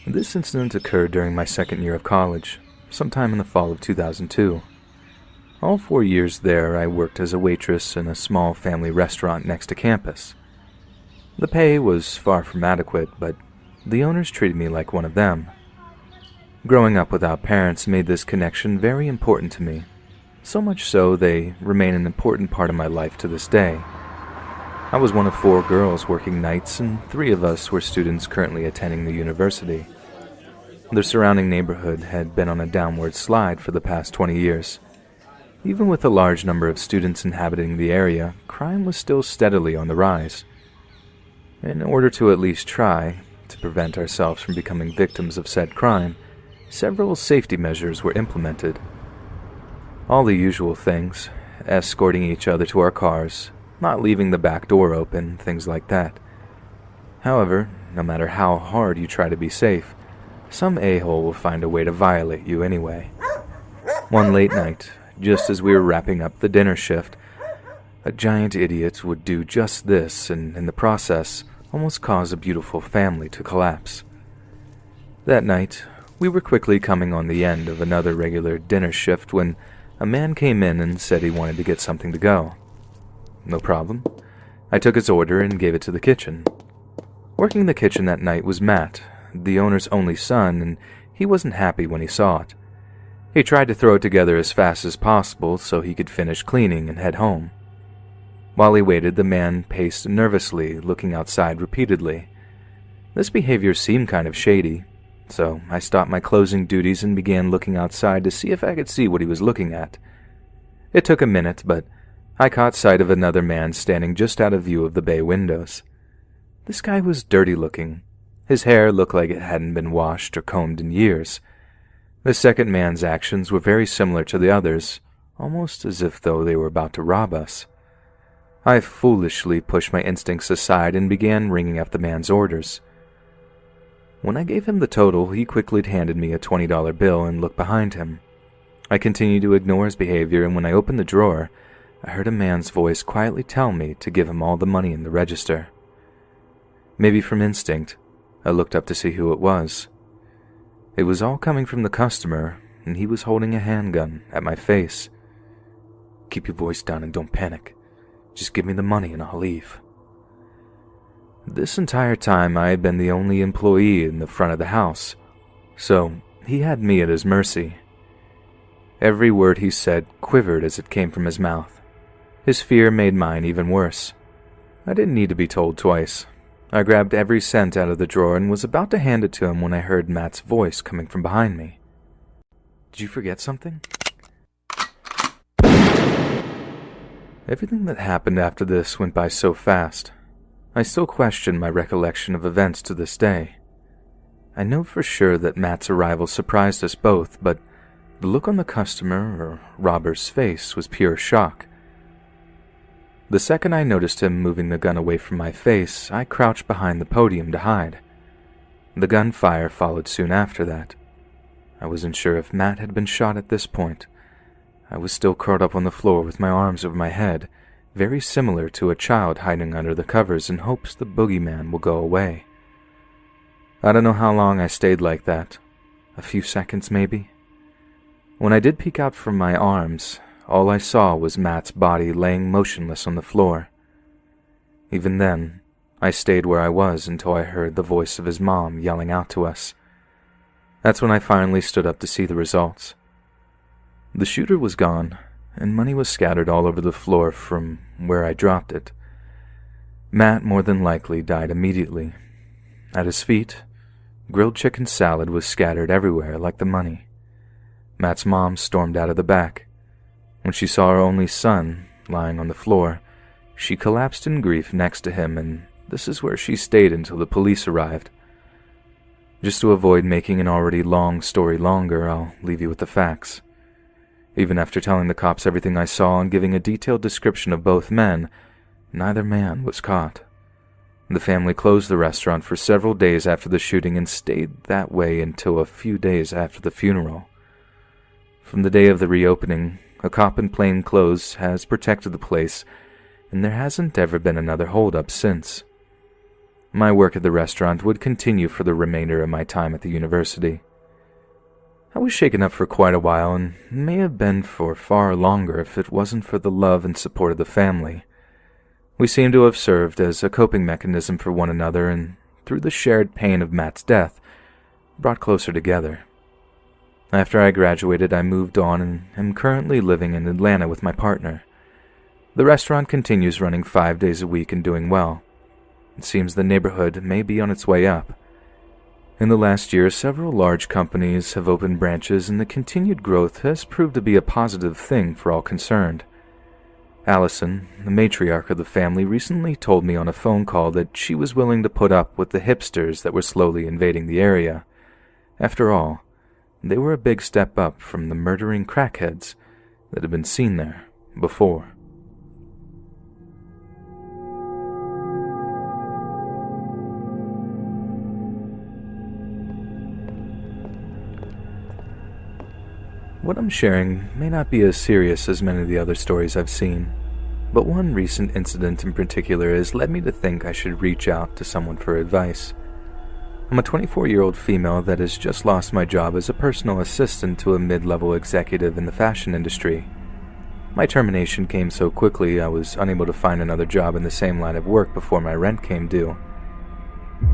This incident occurred during my second year of college, sometime in the fall of 2002. All 4 years there, I worked as a waitress in a small family restaurant next to campus. The pay was far from adequate, but the owners treated me like one of them. Growing up without parents made this connection very important to me, so much so they remain an important part of my life to this day. I was one of 4 girls working nights, and 3 of us were students currently attending the university. The surrounding neighborhood had been on a downward slide for the past 20 years. Even with a large number of students inhabiting the area, crime was still steadily on the rise. In order to at least try to prevent ourselves from becoming victims of said crime, several safety measures were implemented. All the usual things, escorting each other to our cars, not leaving the back door open, things like that. However, no matter how hard you try to be safe, some a-hole will find a way to violate you anyway. One late night, just as we were wrapping up the dinner shift, a giant idiot would do just this and, in the process, almost cause a beautiful family to collapse. That night, we were quickly coming on the end of another regular dinner shift when a man came in and said he wanted to get something to go. No problem. I took his order and gave it to the kitchen. Working the kitchen that night was Matt, the owner's only son, and he wasn't happy when he saw it. He tried to throw it together as fast as possible so he could finish cleaning and head home. While he waited, the man paced nervously, looking outside repeatedly. This behavior seemed kind of shady, so I stopped my closing duties and began looking outside to see if I could see what he was looking at. It took a minute, but I caught sight of another man standing just out of view of the bay windows. This guy was dirty-looking. His hair looked like it hadn't been washed or combed in years. The second man's actions were very similar to the others, almost as if though they were about to rob us. I foolishly pushed my instincts aside and began ringing up the man's orders. When I gave him the total, he quickly handed me a $20 bill and looked behind him. I continued to ignore his behavior, and when I opened the drawer, I heard a man's voice quietly tell me to give him all the money in the register. Maybe from instinct, I looked up to see who it was. It was all coming from the customer, and he was holding a handgun at my face. "Keep your voice down and don't panic. Just give me the money and I'll leave." This entire time I had been the only employee in the front of the house, so he had me at his mercy. Every word he said quivered as it came from his mouth. His fear made mine even worse. I didn't need to be told twice. I grabbed every cent out of the drawer and was about to hand it to him when I heard Matt's voice coming from behind me. "Did you forget something?" Everything that happened after this went by so fast. I still question my recollection of events to this day. I know for sure that Matt's arrival surprised us both, but the look on the customer or robber's face was pure shock. The second I noticed him moving the gun away from my face, I crouched behind the podium to hide. The gunfire followed soon after that. I wasn't sure if Matt had been shot at this point. I was still curled up on the floor with my arms over my head, very similar to a child hiding under the covers in hopes the boogeyman will go away. I don't know how long I stayed like that. A few seconds, maybe. When I did peek out from my arms, all I saw was Matt's body laying motionless on the floor. Even then, I stayed where I was until I heard the voice of his mom yelling out to us. That's when I finally stood up to see the results. The shooter was gone, and money was scattered all over the floor from where I dropped it. Matt more than likely died immediately. At his feet, grilled chicken salad was scattered everywhere like the money. Matt's mom stormed out of the back. When she saw her only son lying on the floor, she collapsed in grief next to him, and this is where she stayed until the police arrived. Just to avoid making an already long story longer, I'll leave you with the facts. Even after telling the cops everything I saw and giving a detailed description of both men, neither man was caught. The family closed the restaurant for several days after the shooting and stayed that way until a few days after the funeral. From the day of the reopening, a cop in plain clothes has protected the place, and there hasn't ever been another hold-up since. My work at the restaurant would continue for the remainder of my time at the university. I was shaken up for quite a while, and may have been for far longer if it wasn't for the love and support of the family. We seemed to have served as a coping mechanism for one another, and through the shared pain of Matt's death, brought closer together. After I graduated, I moved on and am currently living in Atlanta with my partner. The restaurant continues running 5 days a week and doing well. It seems the neighborhood may be on its way up. In the last year, several large companies have opened branches, and the continued growth has proved to be a positive thing for all concerned. Allison, the matriarch of the family, recently told me on a phone call that she was willing to put up with the hipsters that were slowly invading the area. After all, they were a big step up from the murdering crackheads that had been seen there before. What I'm sharing may not be as serious as many of the other stories I've seen, but one recent incident in particular has led me to think I should reach out to someone for advice. I'm a 24-year-old female that has just lost my job as a personal assistant to a mid-level executive in the fashion industry. My termination came so quickly I was unable to find another job in the same line of work before my rent came due.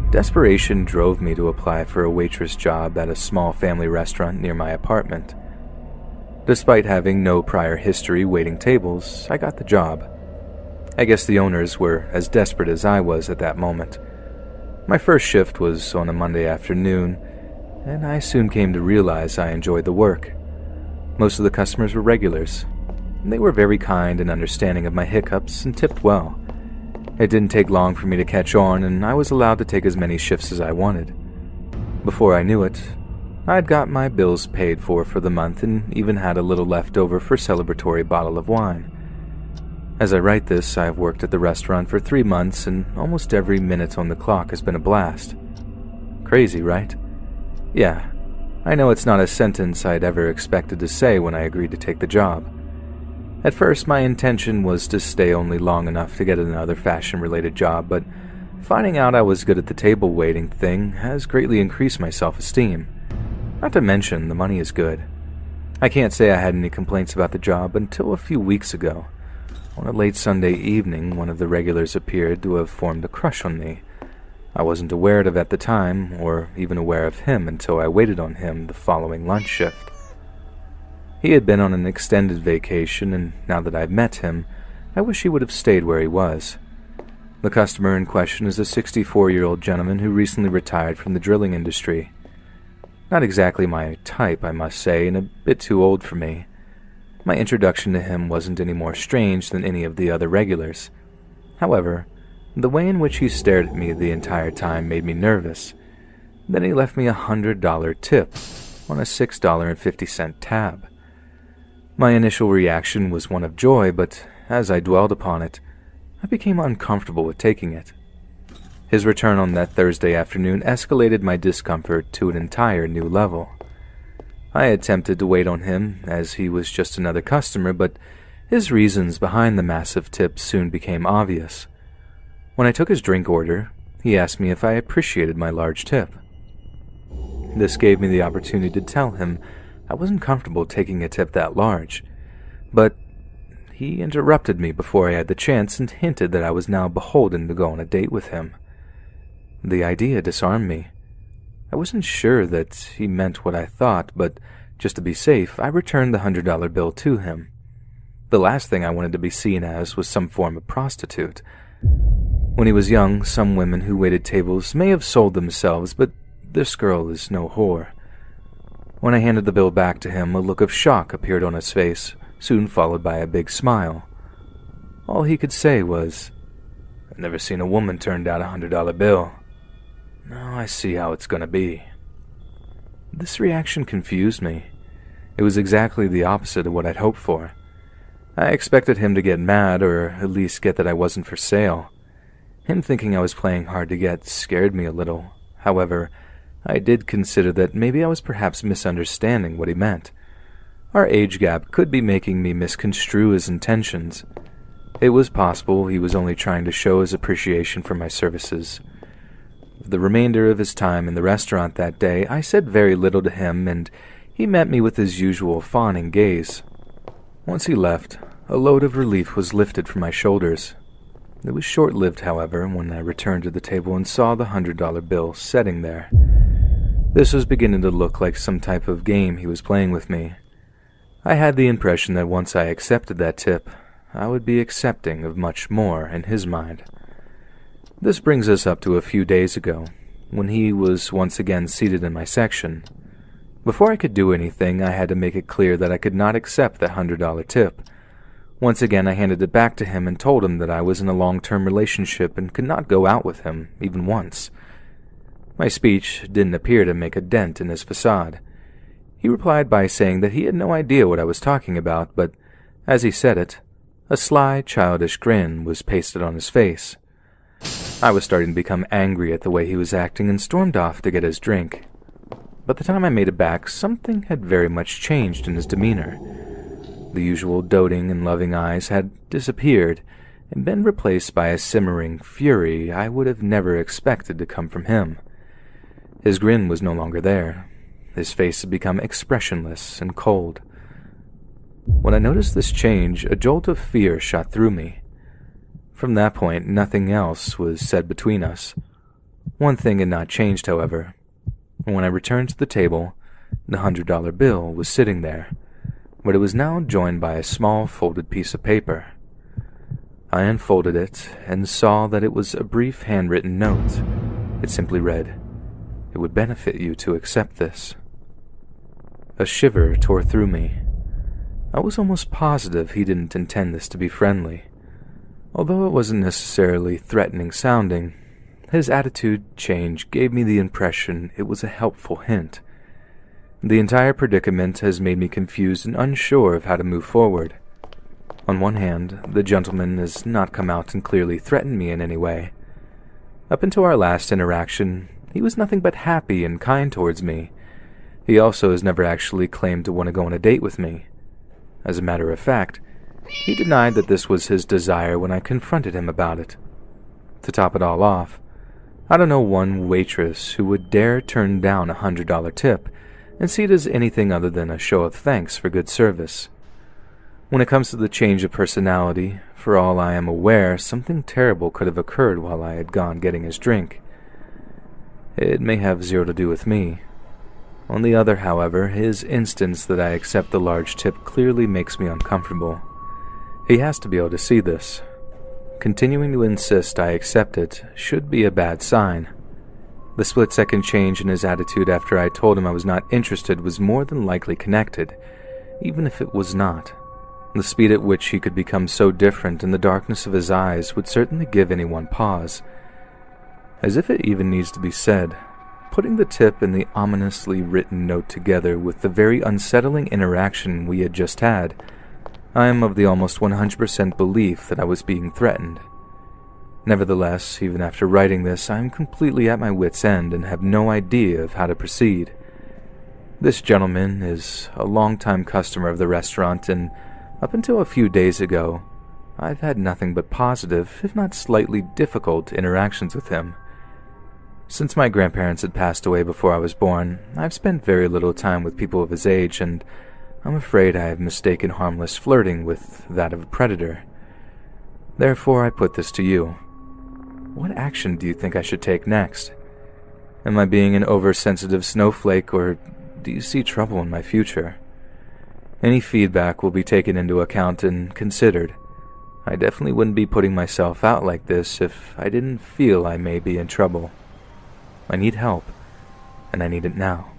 Desperation drove me to apply for a waitress job at a small family restaurant near my apartment. Despite having no prior history waiting tables, I got the job. I guess the owners were as desperate as I was at that moment. My first shift was on a Monday afternoon, and I soon came to realize I enjoyed the work. Most of the customers were regulars. They were very kind and understanding of my hiccups and tipped well. It didn't take long for me to catch on, and I was allowed to take as many shifts as I wanted. Before I knew it, I'd got my bills paid for the month and even had a little left over for a celebratory bottle of wine. As I write this, I've worked at the restaurant for 3 months, and almost every minute on the clock has been a blast. Crazy, right? Yeah, I know it's not a sentence I'd ever expected to say when I agreed to take the job. At first, my intention was to stay only long enough to get another fashion-related job, but finding out I was good at the table waiting thing has greatly increased my self-esteem. Not to mention, the money is good. I can't say I had any complaints about the job until a few weeks ago. On a late Sunday evening, one of the regulars appeared to have formed a crush on me. I wasn't aware of it at the time, or even aware of him until I waited on him the following lunch shift. He had been on an extended vacation, and now that I've met him, I wish he would have stayed where he was. The customer in question is a 64-year-old gentleman who recently retired from the drilling industry. Not exactly my type, I must say, and a bit too old for me. My introduction to him wasn't any more strange than any of the other regulars. However, the way in which he stared at me the entire time made me nervous. Then he left me a $100 tip on a $6.50 tab. My initial reaction was one of joy, but as I dwelled upon it, I became uncomfortable with taking it. His return on that Thursday afternoon escalated my discomfort to an entire new level. I attempted to wait on him, as he was just another customer, but his reasons behind the massive tip soon became obvious. When I took his drink order, he asked me if I appreciated my large tip. This gave me the opportunity to tell him I wasn't comfortable taking a tip that large, but he interrupted me before I had the chance and hinted that I was now beholden to go on a date with him. The idea disarmed me. I wasn't sure that he meant what I thought, but just to be safe, I returned the $100 bill to him. The last thing I wanted to be seen as was some form of prostitute. When he was young, some women who waited tables may have sold themselves, but this girl is no whore. When I handed the bill back to him, a look of shock appeared on his face, soon followed by a big smile. All he could say was, "I've never seen a woman turn down a $100 bill. Now I see how it's going to be." This reaction confused me. It was exactly the opposite of what I'd hoped for. I expected him to get mad, or at least get that I wasn't for sale. Him thinking I was playing hard to get scared me a little. However, I did consider that maybe I was perhaps misunderstanding what he meant. Our age gap could be making me misconstrue his intentions. It was possible he was only trying to show his appreciation for my services. For the remainder of his time in the restaurant that day, I said very little to him, and he met me with his usual fawning gaze. Once he left, a load of relief was lifted from my shoulders. It was short-lived, however, when I returned to the table and saw the $100 bill sitting there. This was beginning to look like some type of game he was playing with me. I had the impression that once I accepted that tip, I would be accepting of much more in his mind. This brings us up to a few days ago, when he was once again seated in my section. Before I could do anything, I had to make it clear that I could not accept that $100 tip. Once again, I handed it back to him and told him that I was in a long-term relationship and could not go out with him, even once. My speech didn't appear to make a dent in his facade. He replied by saying that he had no idea what I was talking about, but as he said it, a sly, childish grin was pasted on his face. I was starting to become angry at the way he was acting and stormed off to get his drink. By the time I made it back, something had very much changed in his demeanor. The usual doting and loving eyes had disappeared and been replaced by a simmering fury I would have never expected to come from him. His grin was no longer there. His face had become expressionless and cold. When I noticed this change, a jolt of fear shot through me. From that point, nothing else was said between us. One thing had not changed, however. When I returned to the table, the $100 bill was sitting there, but it was now joined by a small folded piece of paper. I unfolded it and saw that it was a brief handwritten note. It simply read, "It would benefit you to accept this." A shiver tore through me. I was almost positive he didn't intend this to be friendly. Although it wasn't necessarily threatening sounding, his attitude change gave me the impression it was a helpful hint. The entire predicament has made me confused and unsure of how to move forward. On one hand, the gentleman has not come out and clearly threatened me in any way. Up until our last interaction, he was nothing but happy and kind towards me. He also has never actually claimed to want to go on a date with me. As a matter of fact, he denied that this was his desire when I confronted him about it. To top it all off, I don't know one waitress who would dare turn down a $100 tip and see it as anything other than a show of thanks for good service. When it comes to the change of personality, for all I am aware, something terrible could have occurred while I had gone getting his drink. It may have zero to do with me. On the other, however, his instance that I accept the large tip clearly makes me uncomfortable. He has to be able to see this. Continuing to insist I accept it should be a bad sign. The split-second change in his attitude after I told him I was not interested was more than likely connected, even if it was not. The speed at which he could become so different and the darkness of his eyes would certainly give anyone pause. As if it even needs to be said, putting the tip and the ominously written note together with the very unsettling interaction we had just had, I am of the almost 100% belief that I was being threatened. Nevertheless, even after writing this, I am completely at my wit's end and have no idea of how to proceed. This gentleman is a long-time customer of the restaurant, and up until a few days ago, I've had nothing but positive, if not slightly difficult, interactions with him. Since my grandparents had passed away before I was born, I've spent very little time with people of his age, and I'm afraid I have mistaken harmless flirting with that of a predator. Therefore, I put this to you. What action do you think I should take next? Am I being an oversensitive snowflake, or do you see trouble in my future? Any feedback will be taken into account and considered. I definitely wouldn't be putting myself out like this if I didn't feel I may be in trouble. I need help, and I need it now.